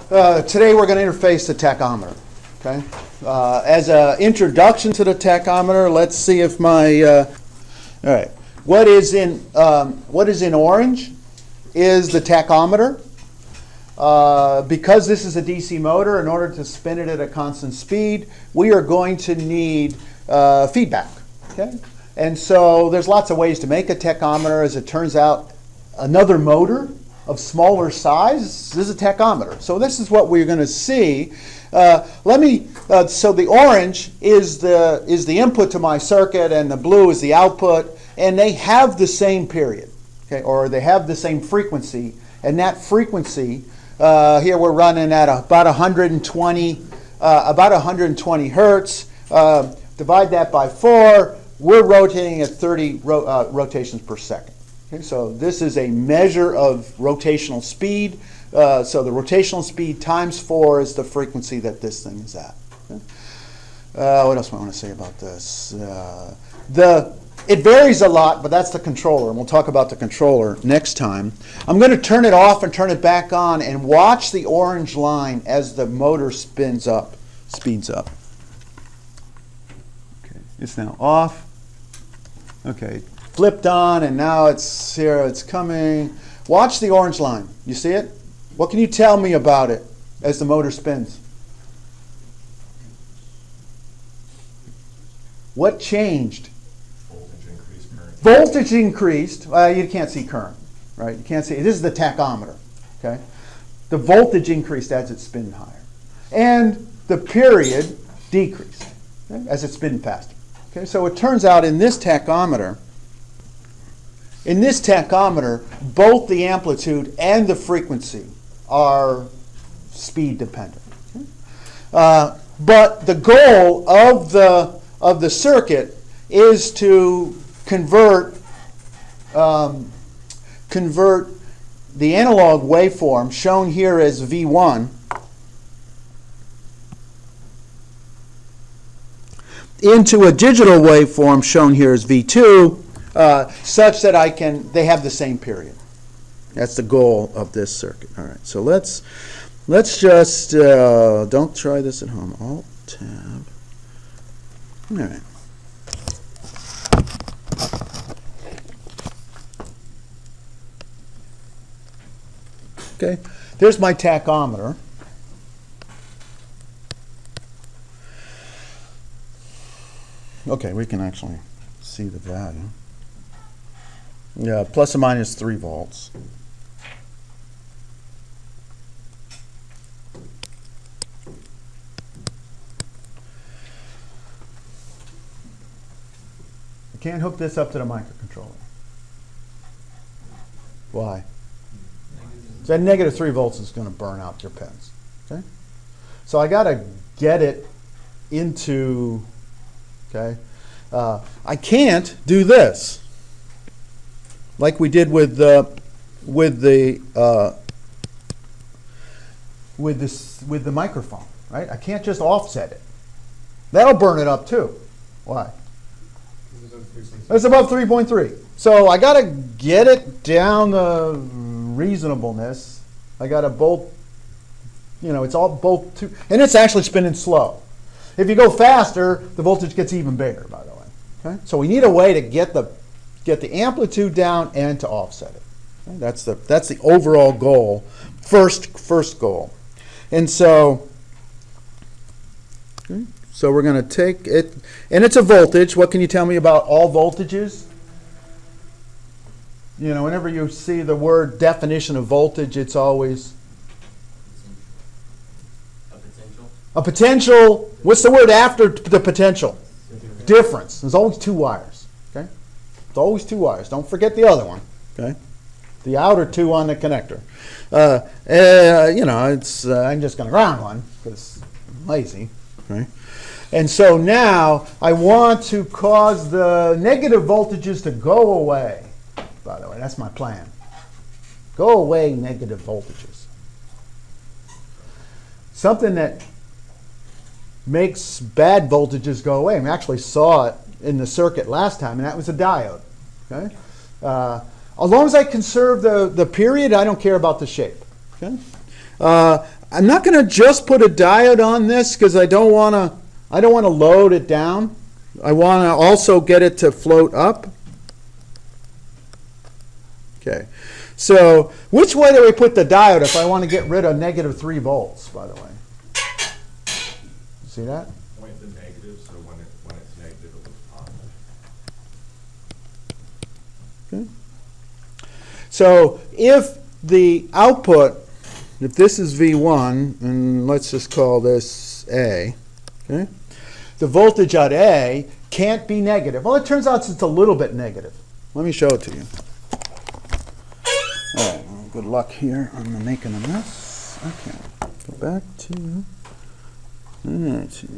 Today we're going to interface the tachometer. Okay. As an introduction to the tachometer, let's see if my all right. What is in orange is the tachometer. Because this is a DC motor, in order to spin it at a constant speed, we are going to need feedback. Okay. And so there's lots of ways to make a tachometer. As it turns out, another motor of smaller size is a tachometer. So this is what we're going to see. So the orange is the input to my circuit, and the blue is the output, and they have the same period, okay, or they have the same frequency. And that frequency here we're running at about 120 hertz. Divide that by 4. We're rotating at 30 rotations per second. Okay, so this is a measure of rotational speed. So the rotational speed times 4 is the frequency that this thing is at. Okay? What else do I want to say about this? It varies a lot, but that's the controller, and we'll talk about the controller next time. I'm going to turn it off and turn it back on and watch the orange line as the motor speeds up. Okay, it's now off. Okay, flipped on, and now it's here, it's coming. Watch the orange line. You see it? What can you tell me about it as the motor spins? What changed? Voltage increased. Current. Voltage increased. You can't see current, right? You can't see. This is the tachometer. Okay, the voltage increased as it spun higher, and the period decreased, okay, as it spun faster. Okay, so it turns out in this tachometer, both the amplitude and the frequency are speed dependent. Okay? But the goal of the circuit is to convert the analog waveform, shown here as V1, into a digital waveform, shown here as V2, such that they have the same period. That's the goal of this circuit. All right, so let's just, don't try this at home. Alt-Tab. All right. Okay, there's my tachometer. Okay, we can actually see the value. Yeah, plus or minus 3 volts. You can't hook this up to the microcontroller. Why? So that negative 3 volts is going to burn out your pins. Okay? So I got to get it into, okay? I can't do this like we did with the microphone, right? I can't just offset it. That'll burn it up too. Why? It's above 3.3. So I got to get it down the reasonableness. I got to both, it's all both two, and it's actually spinning slow. If you go faster, the voltage gets even bigger, by the way. Okay? So we need a way to get the amplitude down and to offset it. Okay? That's the overall goal, first goal. And so, okay, so we're going to take it, and it's a voltage. What can you tell me about all voltages? Whenever you see the word definition of voltage, it's always a potential. What's the word after the potential? Difference. There's always 2 wires. Okay, it's always 2 wires. Don't forget the other one. Okay, the outer 2 on the connector. It's I'm just going to ground one because I'm lazy. Okay, and so now I want to cause the negative voltages to go away. By the way, that's my plan. Go away, negative voltages. Something that makes bad voltages go away. We actually saw it in the circuit last time, and that was a diode. Okay? As long as I conserve the period, I don't care about the shape. Okay? I'm not going to just put a diode on this because I don't want to load it down. I want to also get it to float up. Okay. So which way do we put the diode if I want to get rid of negative 3 volts, by the way? See that? Point the negative, so when it's negative, it looks positive. Okay. So if the output, if this is V1, and let's just call this A, okay? The voltage at A can't be negative. Well, it turns out it's a little bit negative. Let me show it to you. All right, well, good luck here. I'm making a mess. Okay, go back to, let's see.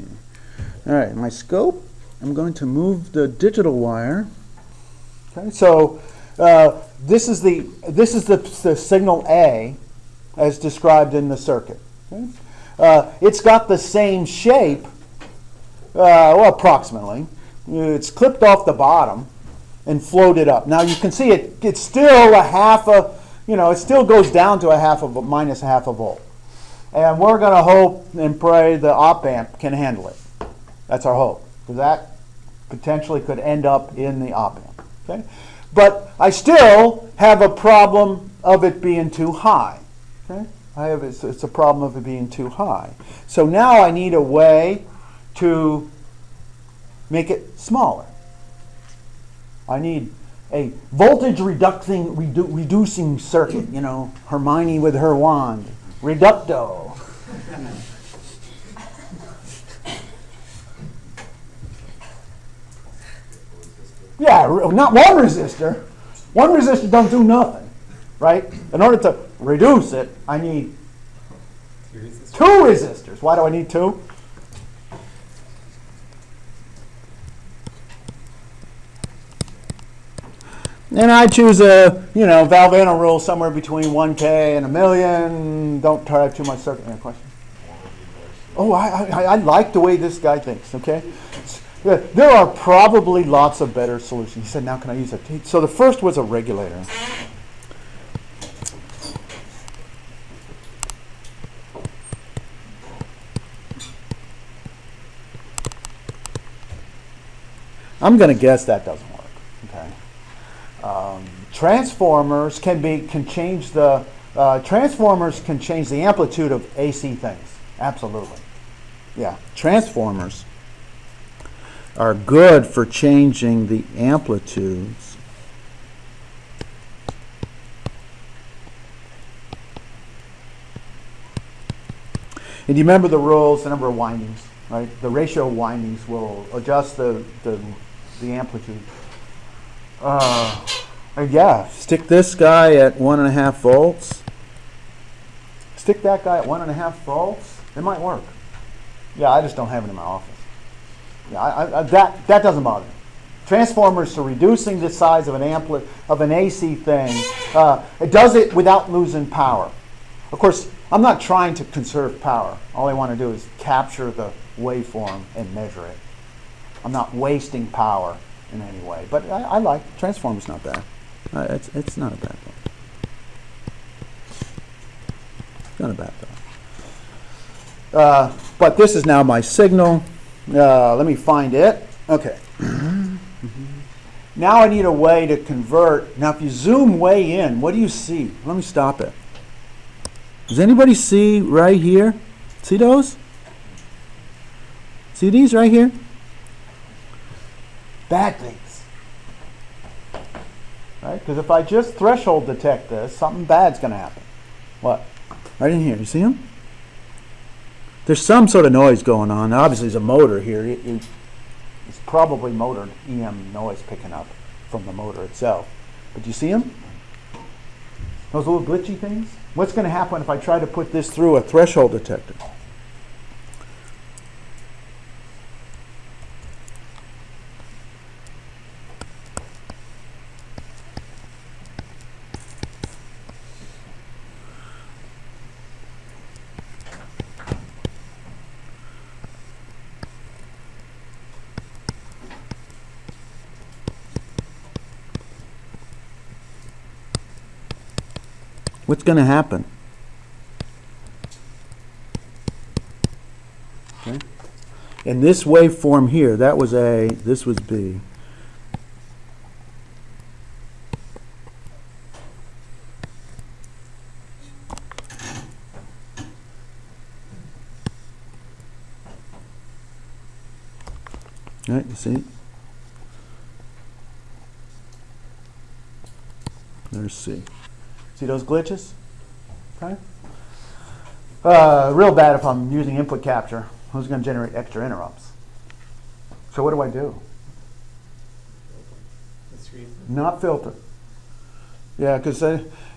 All right, my scope, I'm going to move the digital wire. Okay, so this is the signal A as described in the circuit. Okay? It's got the same shape, well, approximately. It's clipped off the bottom and floated up. Now you can see it's still a half a, it still goes down to minus half a volt. And we're going to hope and pray the op amp can handle it. That's our hope, because that potentially could end up in the op amp. Okay? But I still have a problem of it being too high. Okay? It's a problem of it being too high. So now I need a way to make it smaller. I need a voltage reducing circuit, Hermione with her wand. Reducto. Yeah, not one resistor. One resistor don't do nothing, right? In order to reduce it, I need 2 resistors. Why do I need 2? And I choose a, Valvano rule somewhere between 1K and 1,000,000. Don't try to have too much circuit. Any question? Oh, I like the way this guy thinks, okay? There are probably lots of better solutions. He said, now can I use it? So the first was a regulator. I'm going to guess that doesn't work, okay? Transformers can change the amplitude of AC things. Absolutely. Yeah, transformers are good for changing the amplitudes and you remember the rules, the number of windings, right? The ratio of windings will adjust the amplitude. Yeah, stick this guy at 1.5 volts. Stick that guy at 1.5 volts. It might work. Yeah, I just don't have it in my office. Yeah, that doesn't bother me. Transformers for reducing the size of an AC thing. It does it without losing power. Of course, I'm not trying to conserve power. All I want to do is capture the waveform and measure it. I'm not wasting power in any way. But I like transformers. Not bad. It's not a bad thing. Not a bad thing. But this is now my signal. Let me find it. Okay. Now I need a way to convert. Now if you zoom way in, what do you see? Let me stop it. Does anybody see right here? See those? See these right here? Bad things. Right? Because if I just threshold detect this, something bad's going to happen. What? Right in here. You see them? There's some sort of noise going on. Obviously, there's a motor here. It's probably motor EM noise picking up from the motor itself. But do you see them? Those little glitchy things? What's going to happen if I try to put this through a threshold detector? What's going to happen? Okay? And this waveform here, that was A, this was B. All right, you see? There's C. See those glitches? Okay. Real bad if I'm using input capture. Who's going to generate extra interrupts? So what do I do? Not filter. Yeah, because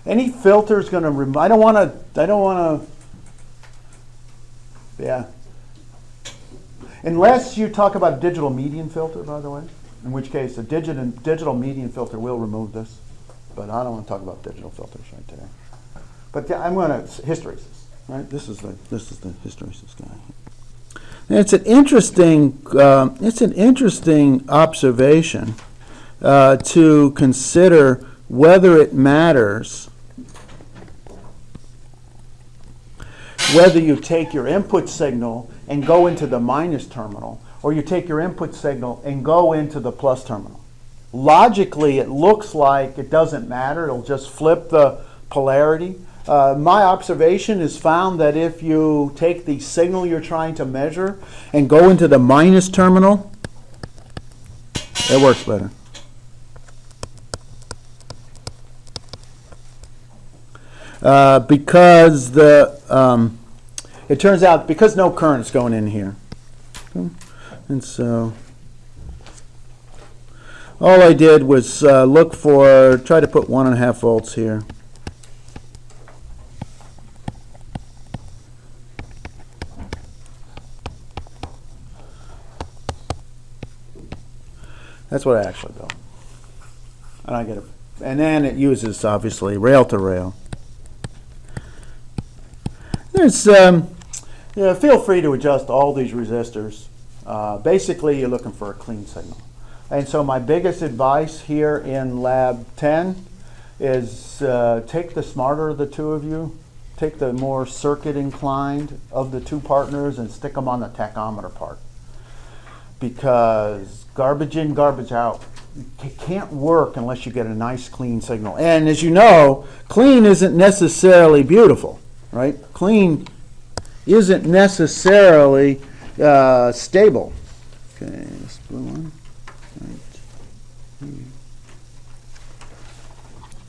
any filter is going to. I don't want to. Yeah. Unless you talk about a digital median filter, by the way, in which case a digital median filter will remove this. But I don't want to talk about digital filters right today. But I'm going to hysteresis. Right. This is the hysteresis guy. And it's an interesting observation to consider whether it matters whether you take your input signal and go into the minus terminal, or you take your input signal and go into the plus terminal. Logically, it looks like it doesn't matter. It'll just flip the polarity. My observation is found that if you take the signal you're trying to measure and go into the minus terminal, it works better. Because it turns out because no current is going in here. And so all I did was try to put 1.5 volts here. That's what I actually do. And I get it. And then it uses, obviously, rail to rail. There's, feel free to adjust all these resistors. Basically, you're looking for a clean signal. And so my biggest advice here in lab 10 is take the smarter of the two of you, take the more circuit inclined of the two partners and stick them on the tachometer part. Because garbage in, garbage out. It can't work unless you get a nice clean signal. And as you know, clean isn't necessarily beautiful, right? Clean isn't necessarily stable. Okay, this blue one. Right.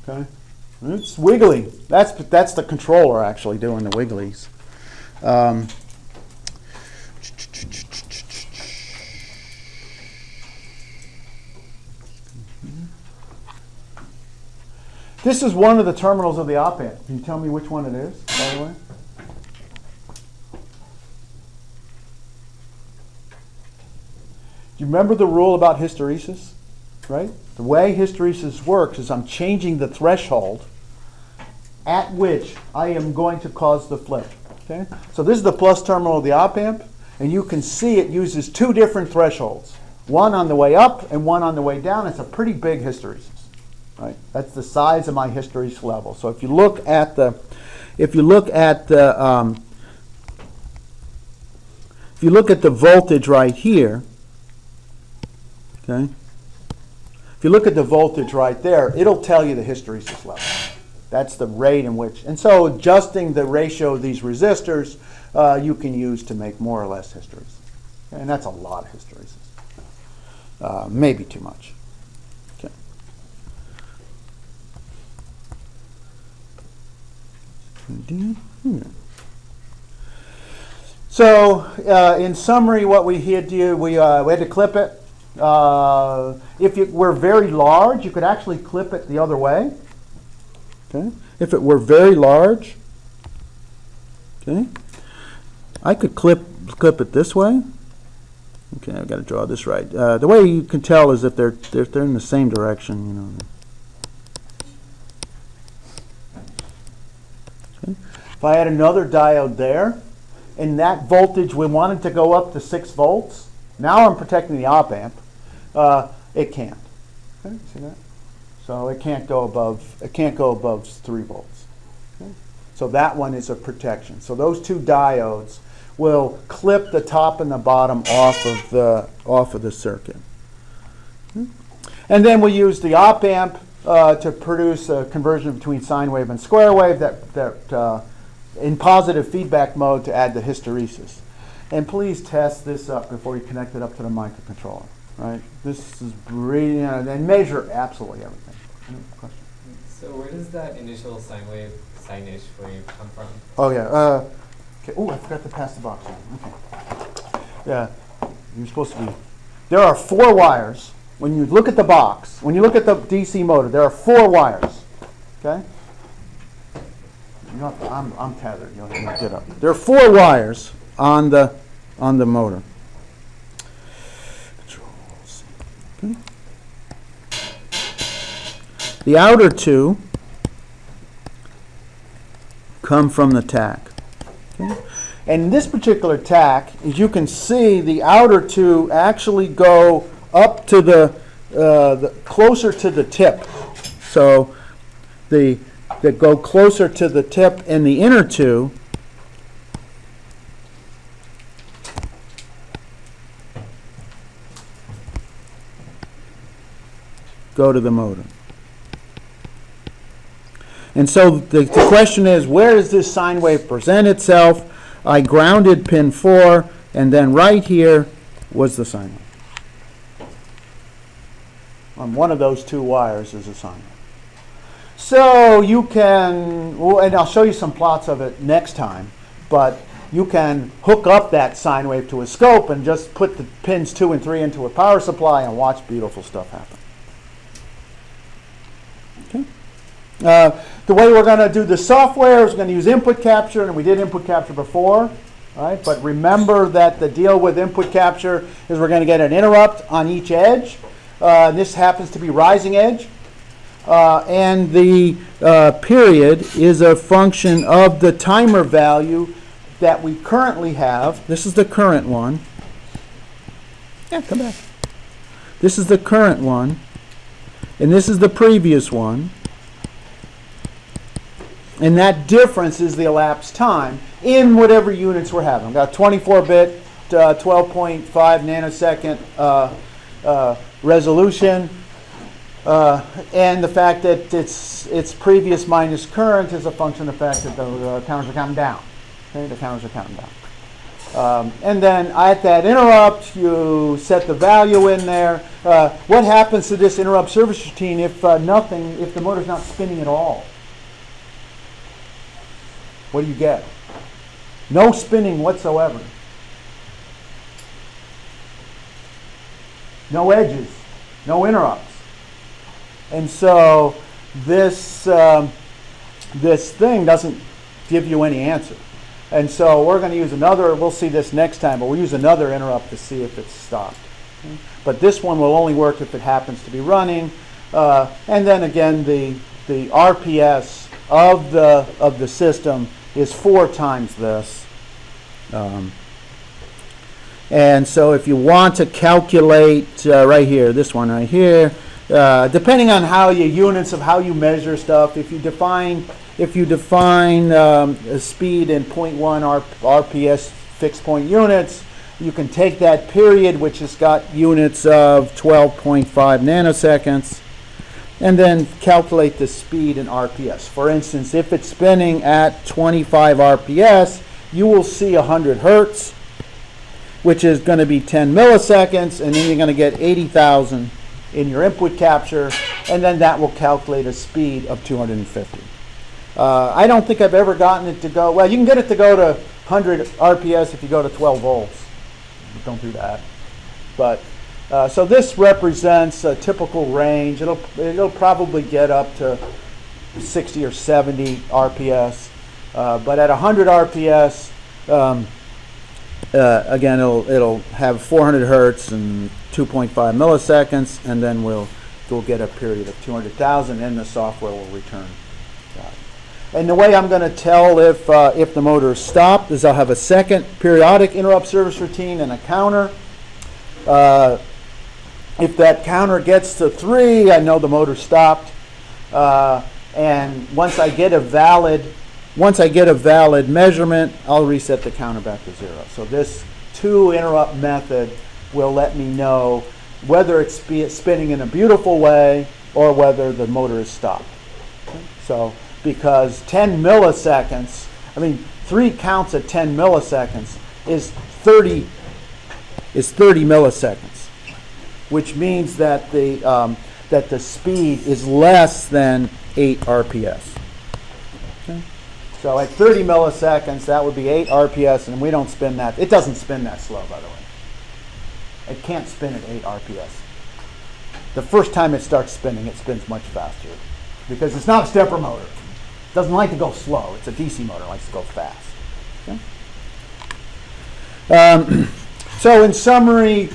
Okay, it's wiggly. That's the controller actually doing the wigglies. This is one of the terminals of the op-amp. Can you tell me which one it is, by the way? Do you remember the rule about hysteresis? Right? The way hysteresis works is I'm changing the threshold at which I am going to cause the flip. Okay? So this is the plus terminal of the op-amp, and you can see it uses two different thresholds. One on the way up and one on the way down. It's a pretty big hysteresis. Right? That's the size of my hysteresis level. So if you look at the voltage right here, okay. If you look at the voltage right there, it'll tell you the hysteresis level. That's the rate in which, and so adjusting the ratio of these resistors, you can use to make more or less hysteresis, and that's a lot of hysteresis. Maybe too much. So, in summary, what we had to do, we had to clip it. If it were very large, you could actually clip it the other way. Okay. If it were very large, okay, I could clip it this way. Okay, I've got to draw this right. The way you can tell is if they're in the same direction, you know. If I had another diode there, and that voltage we wanted to go up to 6 volts, now I'm protecting the op-amp. It can't. Okay, see that? So it can't go above 3 volts. Okay? So that one is a protection. So those two diodes will clip the top and the bottom off of the circuit. And then we use the op amp to produce a conversion between sine wave and square wave that in positive feedback mode to add the hysteresis. And please test this up before you connect it up to the microcontroller. Right? This is brilliant, and measure absolutely everything. Any question? So where does that initial sine wave, sine-ish wave come from? Oh yeah. Okay. Oh, I forgot to pass the box. Okay. Yeah. You're supposed to be. There are 4 wires. When you look at the box, when you look at the DC motor, there are 4 wires. Okay. I'm tethered. You'll get up. There are 4 wires on the motor. Okay. The outer 2 come from the tack. Okay. And in this particular tack, as you can see, the outer 2 actually go up to the closer to the tip. So that go closer to the tip, and the inner 2 go to the motor. And so the question is, where does this sine wave present itself? I grounded pin 4, and then right here was the sine wave. On one of those 2 wires is a sine wave. So you can, and I'll show you some plots of it next time, but you can hook up that sine wave to a scope and just put the pins 2 and 3 into a power supply and watch beautiful stuff happen. Okay. The way we're going to do the software is we're going to use input capture, and we did input capture before. Right? But remember that the deal with input capture is we're going to get an interrupt on each edge. This happens to be rising edge. And the period is a function of the timer value that we currently have. This is the current one. Yeah, come back. This is the current one. And this is the previous one. And that difference is the elapsed time in whatever units we're having. We've got 24-bit, 12.5 nanosecond resolution. And the fact that it's previous minus current is a function of the fact that the counters are counting down. Okay, the counters are counting down. And then at that interrupt, you set the value in there. What happens to this interrupt service routine if if the motor's not spinning at all? What do you get? No spinning whatsoever. No edges. No interrupts. And so this thing doesn't give you any answer. And so we're going to use another, we'll see this next time, but we'll use another interrupt to see if it's stopped. Okay? But this one will only work if it happens to be running. And then again, the RPS of the system is 4 times this. And so if you want to calculate right here, this one right here, depending on how your units of how you measure stuff, if you define a speed in 0.1 RPS fixed point units, you can take that period, which has got units of 12.5 nanoseconds, and then calculate the speed in RPS. For instance, if it's spinning at 25 RPS, you will see 100 hertz, which is going to be 10 milliseconds, and then you're going to get 80,000 in your input capture, and then that will calculate a speed of 250. I don't think I've ever gotten it to go, well, you can get it to go to 100 RPS if you go to 12 volts. Don't do that. But so this represents a typical range. It'll probably get up to 60 or 70 RPS. But at 100 RPS, again, it'll have 400 hertz and 2.5 milliseconds, and then we'll get a period of 200,000, and the software will return that. And the way I'm going to tell if the motor is stopped is I'll have a second periodic interrupt service routine and a counter. If that counter gets to 3, I know the motor stopped. And once I get a valid once I get a valid measurement, I'll reset the counter back to 0. So this 2 interrupt method will let me know whether it's spinning in a beautiful way or whether the motor is stopped. So because 10 milliseconds, 3 counts at 10 milliseconds is 30 milliseconds, which means that the speed is less than 8 RPS. Okay? So at 30 milliseconds, that would be 8 RPS, and we don't spin that. It doesn't spin that slow, by the way. It can't spin at 8 RPS. The first time it starts spinning, it spins much faster because it's not a stepper motor. It doesn't like to go slow. It's a DC motor. It likes to go fast. Okay? So in summary,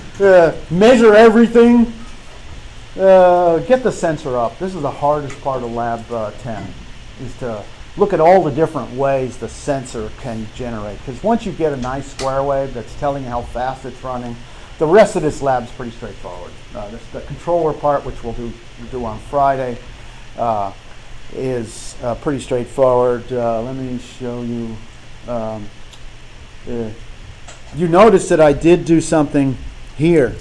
measure everything. Get the sensor up. This is the hardest part of Lab 10, is to look at all the different ways the sensor can generate. Because once you get a nice square wave that's telling you how fast it's running, the rest of this lab is pretty straightforward. The controller part, which we'll do on Friday, is pretty straightforward. Let me show you. You notice that I did do something here.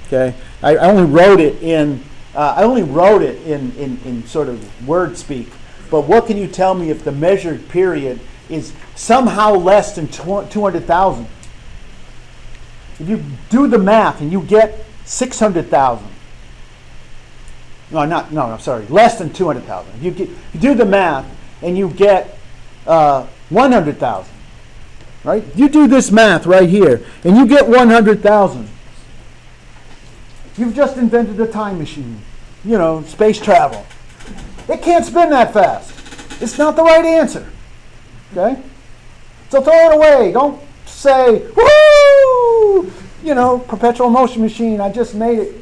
Okay, I only wrote it in in sort of word speak. But what can you tell me if the measured period is somehow less than 200,000? If you do the math and you get 600,000, less than 200,000. If you do the math and you get 100,000, right? You do this math right here and you get 100,000. You've just invented a time machine, space travel. It can't spin that fast. It's not the right answer. Okay? So throw it away. Don't say, woo! Perpetual motion machine, I just made it.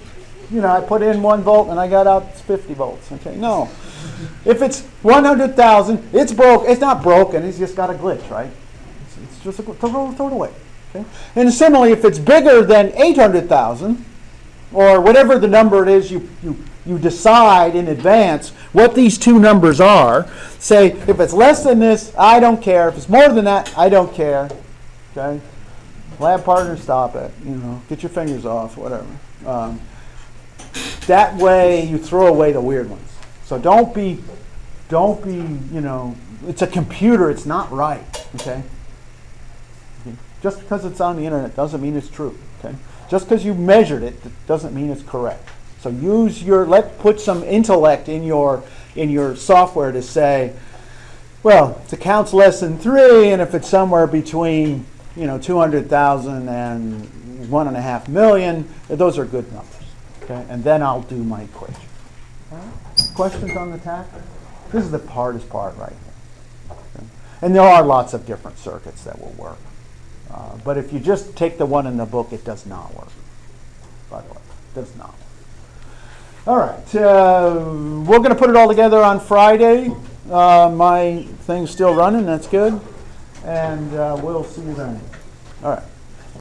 I put in 1 volt and I got out 50 volts. Okay, no. If it's 100,000, it's broke. It's not broken. It's just got a glitch, right? It's just throw it away. Okay? And similarly, if it's bigger than 800,000, or whatever the number it is you decide in advance what these two numbers are. Say, if it's less than this, I don't care. If it's more than that, I don't care. Okay? Lab partners, stop it. Get your fingers off, whatever. That way you throw away the weird ones. So don't be, it's a computer, it's not right. Okay? Just because it's on the internet doesn't mean it's true. Okay? Just because you measured it doesn't mean it's correct. So put some intellect in your software to say, well, if it counts less than 3, and if it's somewhere between 200,000 and 1.5 million, those are good numbers. Okay, and then I'll do my equation. All right. Questions on the tach? This is the hardest part right here. Okay. And there are lots of different circuits that will work. But if you just take the one in the book, it does not work. By the way, it does not work. All right, we're going to put it all together on Friday. My thing's still running, that's good. And we'll see you then. All right.